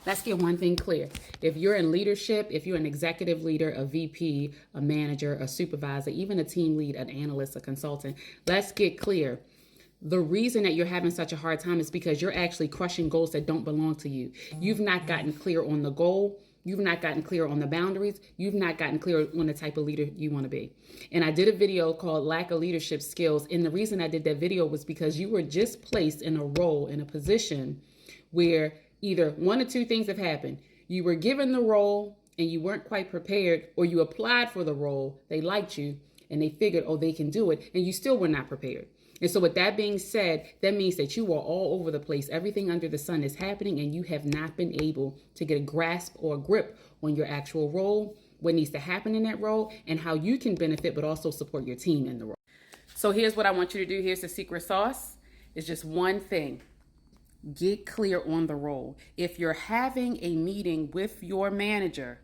Let's get one thing clear. If you're in leadership, if you're an executive leader, a VP, a manager, a supervisor, even a team lead, an analyst, a consultant, let's get clear. The reason that you're having such a hard time is because you're actually crushing goals that don't belong to you. You've not gotten clear on the goal. You've not gotten clear on the boundaries. You've not gotten clear on the type of leader you want to be. And I did a video called Lack of Leadership Skills. And the reason I did that video was because you were just placed in a role, in a position where either one or two things have happened. You were given the role and you weren't quite prepared, or you applied for the role, they liked you, and they figured, oh, they can do it, and you still were not prepared. And so with that being said, that means that you are all over the place. Everything under the sun is happening, and you have not been able to get a grasp or a grip on your actual role, what needs to happen in that role, and how you can benefit but also support your team in the role. So here's what I want you to do. Here's the secret sauce. It's just one thing. Get clear on the role. If you're having a meeting with your manager,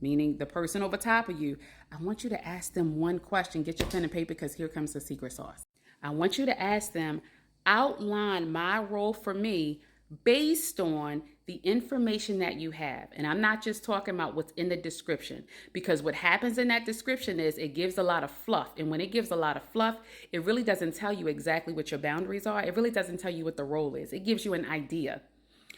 meaning the person over top of you, I want you to ask them one question. Get your pen and paper, because here comes the secret sauce. I want you to ask them, outline my role for me based on the information that you have. And I'm not just talking about what's in the description, because what happens in that description is it gives a lot of fluff. And when it gives a lot of fluff, it really doesn't tell you exactly what your boundaries are. It really doesn't tell you what the role is. It gives you an idea.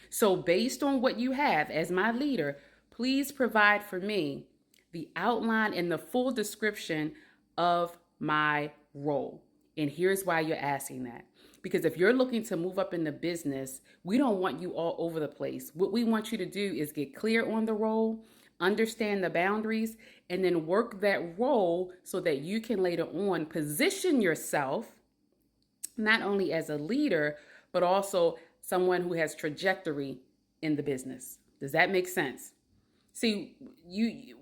So based on what you have as my leader, please provide for me the outline and the full description of my role. And here's why you're asking that. Because if you're looking to move up in the business, we don't want you all over the place. What we want you to do is get clear on the role, understand the boundaries, and then work that role so that you can later on position yourself not only as a leader, but also someone who has trajectory in the business. Does that make sense? See,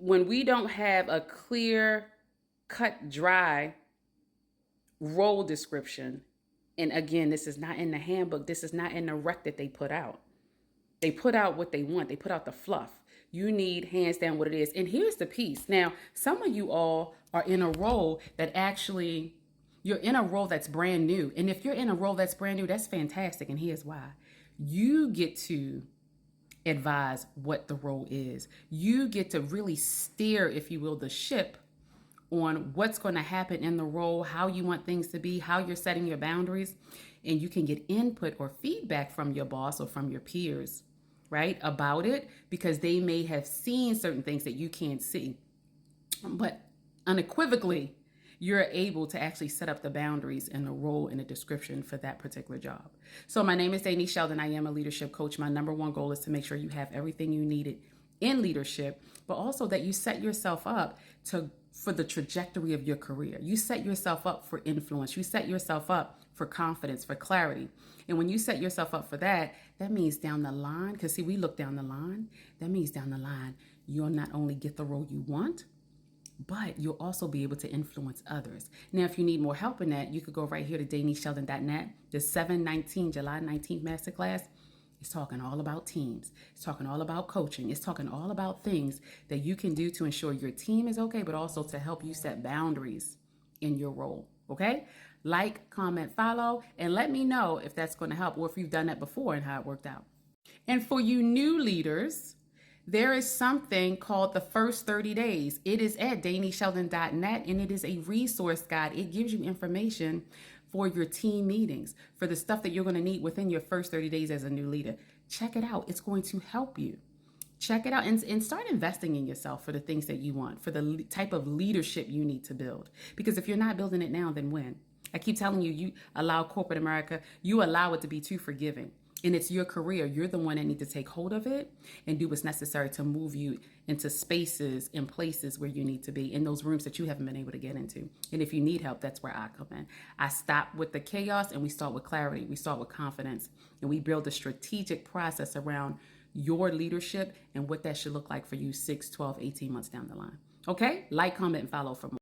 when we don't have a clear, cut, dry role description, and again, this is not in the handbook, this is not in the rec that they put out. They put out what they want. They put out the fluff. You need hands down what it is. And here's the piece. Now, some of you all are in a role that actually, you're in a role that's brand new. And if you're in a role that's brand new, that's fantastic. And here's why. You get to advise what the role is. You get to really steer, if you will, the ship on what's going to happen in the role, how you want things to be, how you're setting your boundaries, and you can get input or feedback from your boss or from your peers, right, about it, because they may have seen certain things that you can't see. But unequivocally, you're able to actually set up the boundaries and the role and the description for that particular job. So my name is Denise Sheldon. I am a leadership coach. My number one goal is to make sure you have everything you needed in leadership, but also that you set yourself up for the trajectory of your career. You set yourself up for influence. You set yourself up for confidence, for clarity. And when you set yourself up for that, that means down the line, because see, we look down the line, that means down the line, you'll not only get the role you want, but you'll also be able to influence others. Now, if you need more help in that, you could go right here to DeniseSheldon.net. The July 19th masterclass is talking all about teams. It's talking all about coaching. It's talking all about things that you can do to ensure your team is okay, but also to help you set boundaries in your role, okay? Like, comment, follow, and let me know if that's going to help or if you've done that before and how it worked out. And for you new leaders, there is something called the first 30 days. It is at DeniseSheldon.net, and it is a resource guide. It gives you information for your team meetings, for the stuff that you're going to need within your first 30 days as a new leader. Check it out. It's going to help you. Check it out and start investing in yourself for the things that you want, for the type of leadership you need to build. Because if you're not building it now, then when? I keep telling you, you allow corporate America, you allow it to be too forgiving. And it's your career. You're the one that needs to take hold of it and do what's necessary to move you into spaces and places where you need to be, in those rooms that you haven't been able to get into. And if you need help, that's where I come in. I stop with the chaos and we start with clarity. We start with confidence, and we build a strategic process around your leadership and what that should look like for you 6, 12, 18 months down the line. Okay? Like, comment, and follow for more.